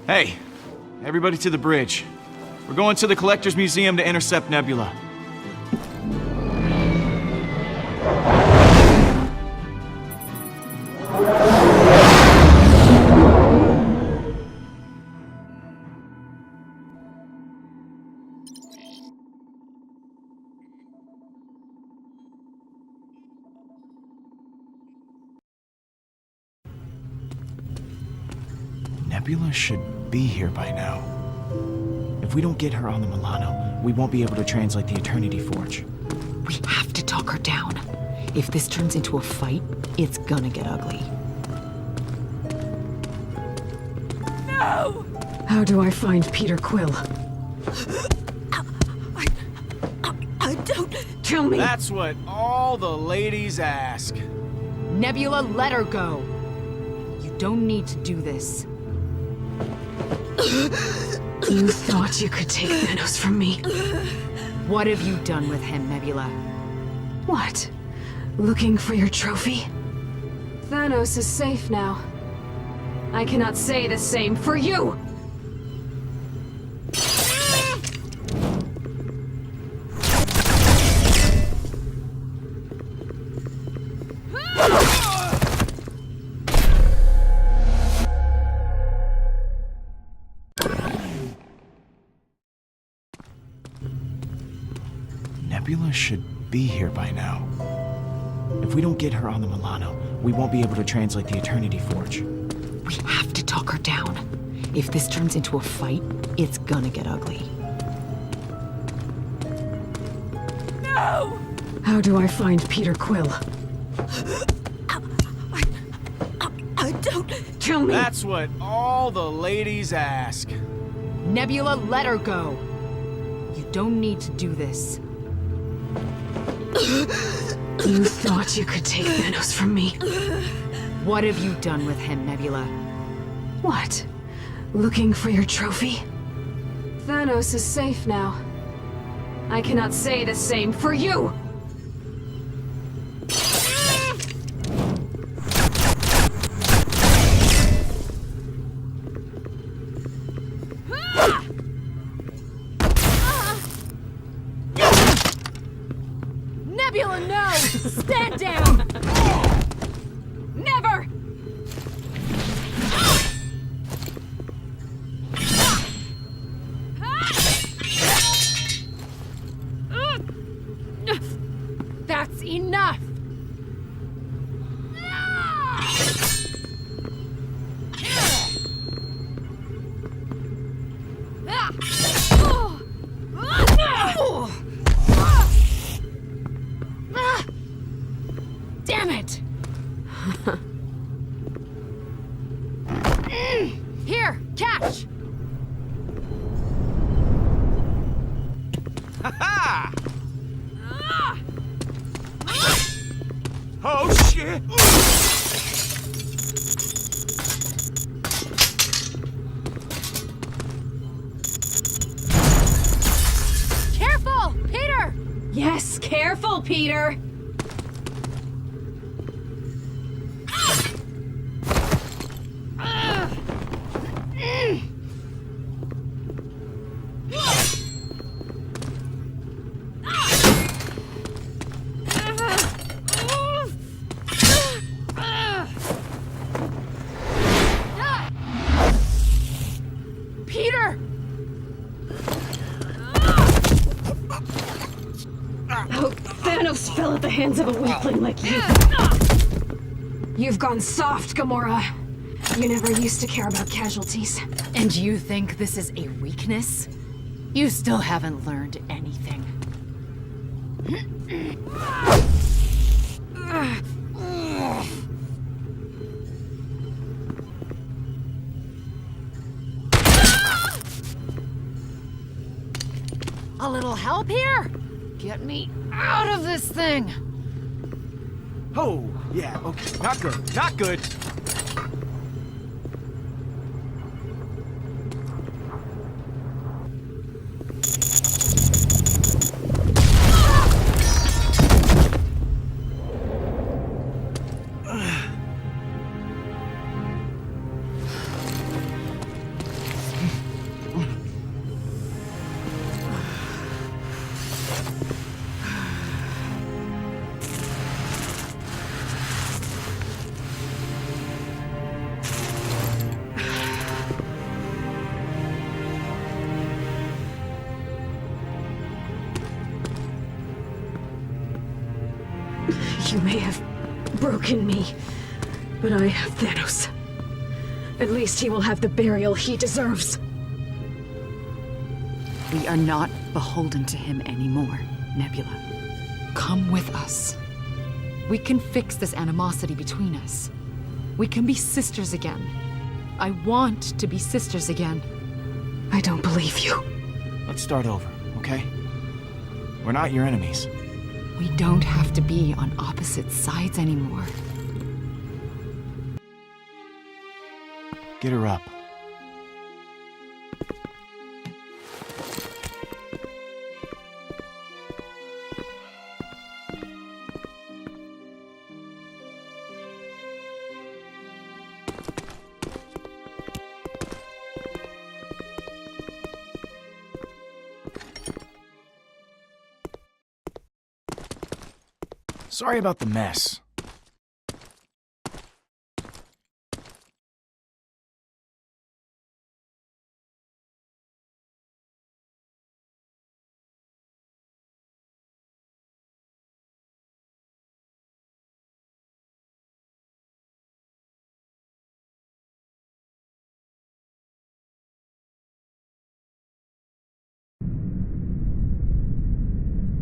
Hey, everybody to the bridge. We're going to the Collector's Museum to intercept Nebula. Nebula should be here by now. If we don't get her on the Milano, we won't be able to translate the Eternity Forge. We have to talk her down. If this turns into a fight, it's gonna get ugly. No! How do I find Peter Quill? I don't... Tell me! That's what all the ladies ask. Nebula, let her go! You don't need to do this. You thought you could take Thanos from me? What have you done with him, Nebula? What? Looking for your trophy? Thanos is safe now. I cannot say the same for you! Nebula should be here by now. If we don't get her on the Milano, we won't be able to translate the Eternity Forge. We have to talk her down. If this turns into a fight, it's gonna get ugly. No! How do I find Peter Quill? I don't... Tell me! That's what all the ladies ask. Nebula, let her go! You don't need to do this. You thought you could take Thanos from me? What have you done with him, Nebula? What? Looking for your trophy? Thanos is safe now. I cannot say the same for you! Nebula, no! Stand down! Never! That's enough! Damn it! Here, catch! Ha-ha! Oh, shit! Careful, Peter! Yes, careful, Peter! Peter! Oh, Thanos fell at the hands of a weakling like you. You've gone soft, Gamora. You never used to care about casualties. And you think this is a weakness? You still haven't learned anything. A little help here? Get me out of this thing! Oh, yeah, okay. Not good. Not good. You may have broken me, but I have Thanos. At least he will have the burial he deserves. We are not beholden to him anymore, Nebula. Come with us. We can fix this animosity between us. We can be sisters again. I want to be sisters again. I don't believe you. Let's start over, okay? We're not your enemies. We don't have to be on opposite sides anymore. Get her up. Sorry about the mess.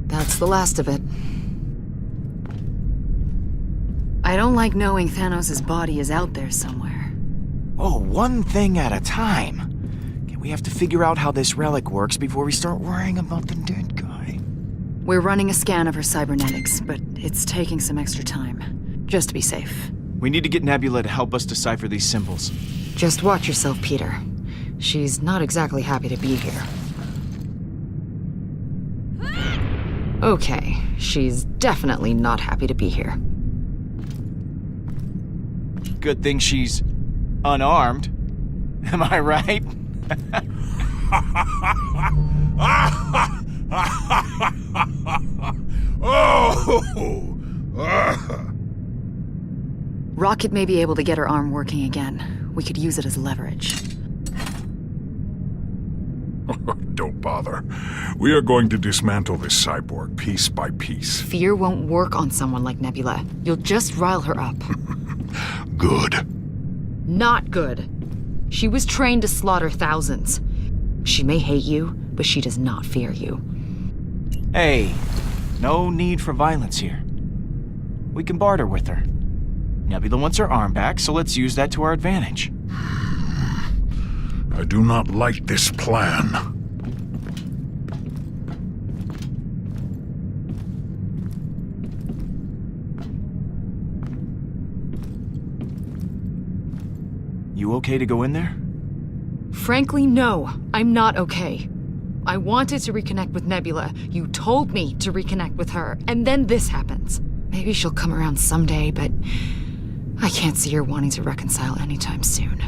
That's the last of it. I don't like knowing Thanos' body is out there somewhere. Oh, one thing at a time. Okay, we have to figure out how this relic works before we start worrying about the dead guy. We're running a scan of her cybernetics, but it's taking some extra time. Just to be safe. We need to get Nebula to help us decipher these symbols. Just watch yourself, Peter. She's not exactly happy to be here. Okay, she's definitely not happy to be here. Good thing she's unarmed. Am I right? Rocket may be able to get her arm working again. We could use it as leverage. Don't bother. We are going to dismantle this cyborg piece by piece. Fear won't work on someone like Nebula. You'll just rile her up. Good. Not good. She was trained to slaughter thousands. She may hate you, but she does not fear you. Hey, no need for violence here. We can barter with her. Nebula wants her arm back, so let's use that to our advantage. I do not like this plan. You okay to go in there? Frankly, no. I'm not okay. I wanted to reconnect with Nebula. You told me to reconnect with her, and then this happens. Maybe she'll come around someday, but I can't see her wanting to reconcile anytime soon.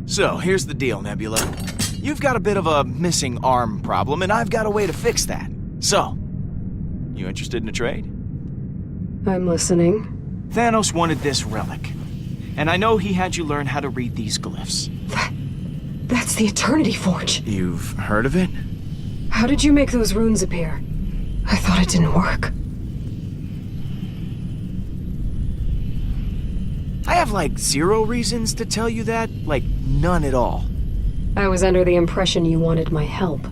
So, here's the deal, Nebula. You've got a bit of a missing arm problem, and I've got a way to fix that. So, you interested in a trade? I'm listening. Thanos wanted this relic, and I know he had you learn how to read these glyphs. That's the Eternity Forge. You've heard of it? How did you make those runes appear? I thought it didn't work. I have like 0 reasons to tell you that, like none at all. I was under the impression you wanted my help.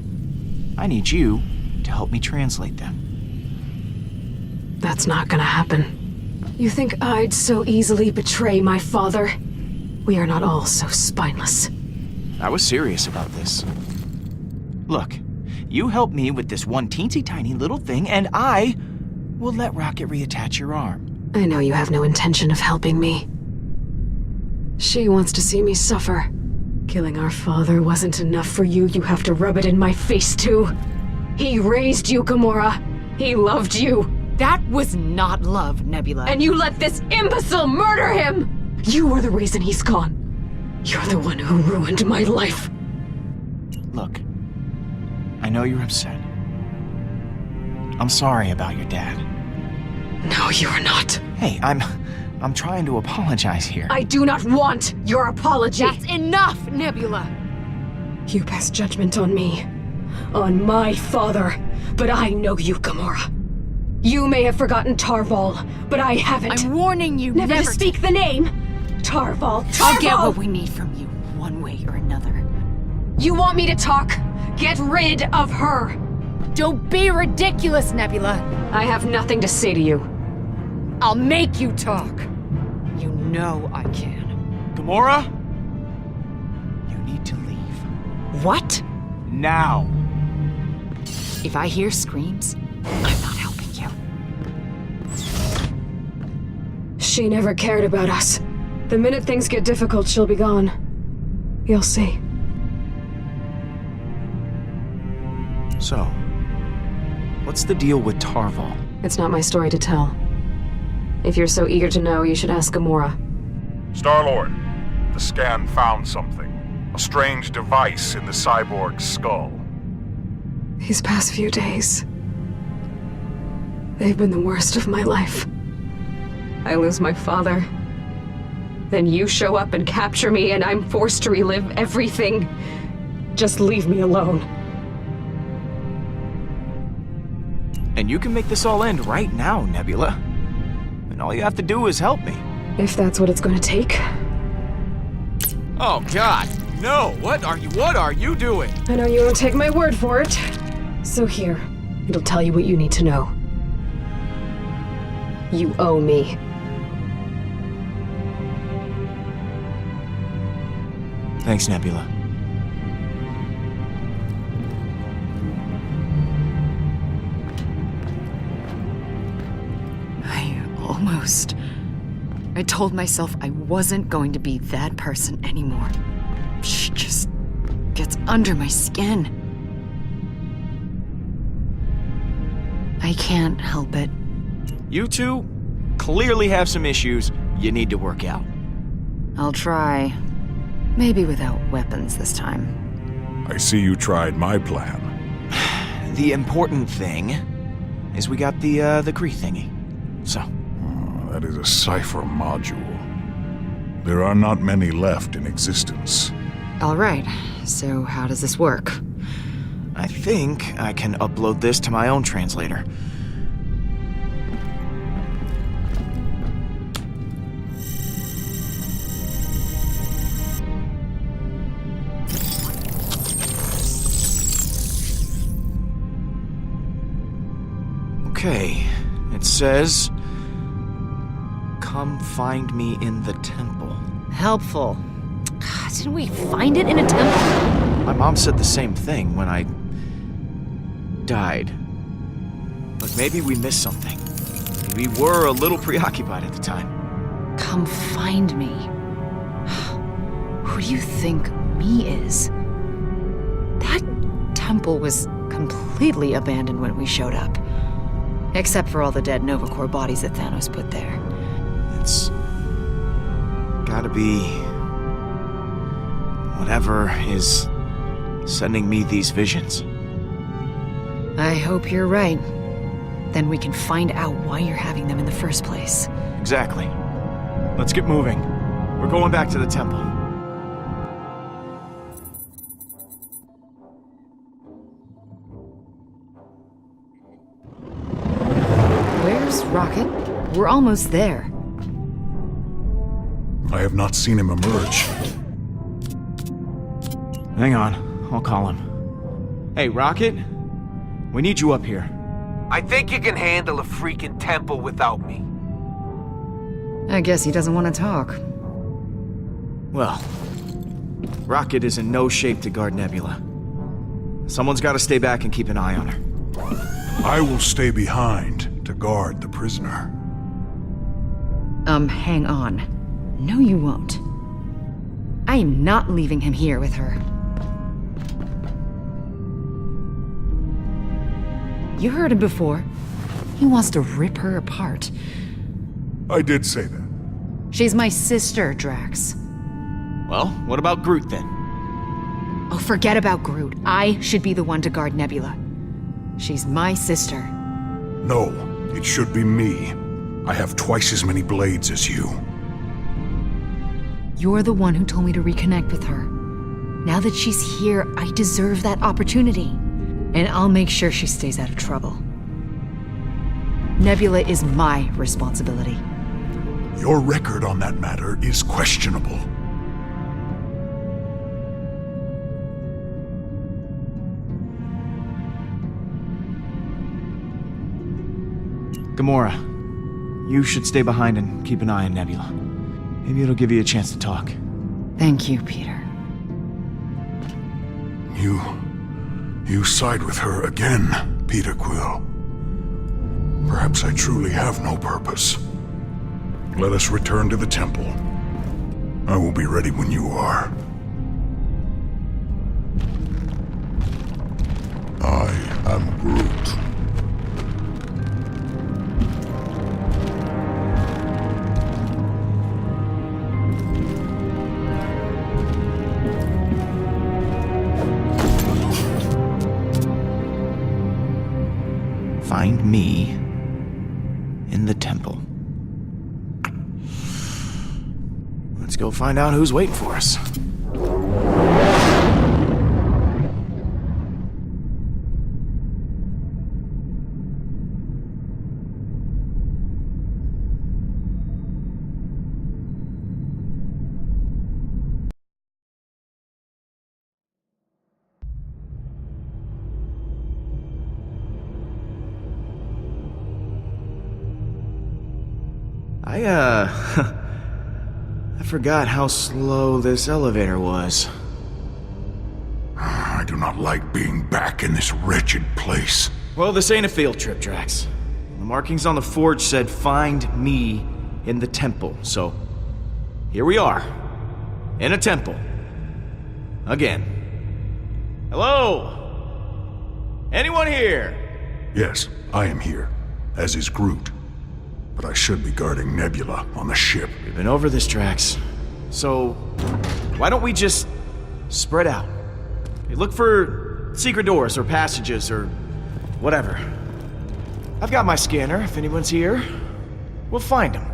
I need you to help me translate them. That's not gonna happen. You think I'd so easily betray my father? We are not all so spineless. I was serious about this. Look, you help me with this one teensy tiny little thing, and I will let Rocket reattach your arm. I know you have no intention of helping me. She wants to see me suffer. Killing our father wasn't enough for you. You have to rub it in my face, too. He raised you, Gamora. He loved you. That was not love, Nebula. And you let this imbecile murder him! You were the reason he's gone. You're the one who ruined my life. Look, I know you're upset. I'm sorry about your dad. No, you're not. Hey, I'm I'm trying to apologize here. I do not want your apology! That's enough, Nebula! You pass judgment on me. On my father. But I know you, Gamora. You may have forgotten Tarval, but I haven't. I'm warning you, Never to to speak the name! Tarval! Tarval! I'll get what we need from you, one way or another. You want me to talk? Get rid of her! Don't be ridiculous, Nebula! I have nothing to say to you. I'll make you talk! You know I can. Gamora? You need to leave. What? Now. If I hear screams, I'm not helping you. She never cared about us. The minute things get difficult, she'll be gone. You'll see. So, what's the deal with Tarval? It's not my story to tell. If you're so eager to know, you should ask Gamora. Star-Lord, the scan found something. A strange device in the cyborg's skull. These past few days, they've been the worst of my life. I lose my father. Then you show up and capture me, and I'm forced to relive everything. Just leave me alone. And you can make this all end right now, Nebula. And all you have to do is help me. If that's what it's going to take. Oh, God. No. What are you doing? I know you won't take my word for it. So here, it'll tell you what you need to know. You owe me. Thanks, Nebula. I told myself I wasn't going to be that person anymore. She just gets under my skin. I can't help it. You two clearly have some issues you need to work out. I'll try. Maybe without weapons this time. I see you tried my plan. The important thing is we got the Kree thingy. So... That is a cipher module. There are not many left in existence. All right, so how does this work? I think I can upload this to my own translator. Okay, it says... Come find me in the temple. Helpful. Didn't we find it in a temple? My mom said the same thing when I... died. But maybe we missed something. We were a little preoccupied at the time. Come find me. Who do you think me is? That temple was completely abandoned when we showed up. Except for all the dead Nova Corps bodies that Thanos put there. It's... gotta be... whatever is sending me these visions. I hope you're right. Then we can find out why you're having them in the first place. Exactly. Let's get moving. We're going back to the temple. Where's Rocket? We're almost there. I have not seen him emerge. Hang on, I'll call him. Hey, Rocket? We need you up here. I think you can handle a freaking temple without me. I guess he doesn't want to talk. Well, Rocket is in no shape to guard Nebula. Someone's gotta stay back and keep an eye on her. I will stay behind to guard the prisoner. Hang on. No, you won't. I am not leaving him here with her. You heard him before. He wants to rip her apart. I did say that. She's my sister, Drax. Well, what about Groot then? Oh, forget about Groot. I should be the one to guard Nebula. She's my sister. No, it should be me. I have twice as many blades as you. You're the one who told me to reconnect with her. Now that she's here, I deserve that opportunity. And I'll make sure she stays out of trouble. Nebula is my responsibility. Your record on that matter is questionable. Gamora, you should stay behind and keep an eye on Nebula. Maybe it'll give you a chance to talk. Thank you, Peter. You side with her again, Peter Quill. Perhaps I truly have no purpose. Let us return to the temple. I will be ready when you are. I am Groot. Find me in the temple. Let's go find out who's waiting for us. I forgot how slow this elevator was. I do not like being back in this wretched place. Well, this ain't a field trip, Drax. The markings on the forge said, find me in the temple, so here we are, in a temple. Again. Hello? Anyone here? Yes, I am here, as is Groot. But I should be guarding Nebula on the ship. We've been over this, Drax. So, why don't we just spread out? We look for secret doors or passages or whatever. I've got my scanner if anyone's here. We'll find them.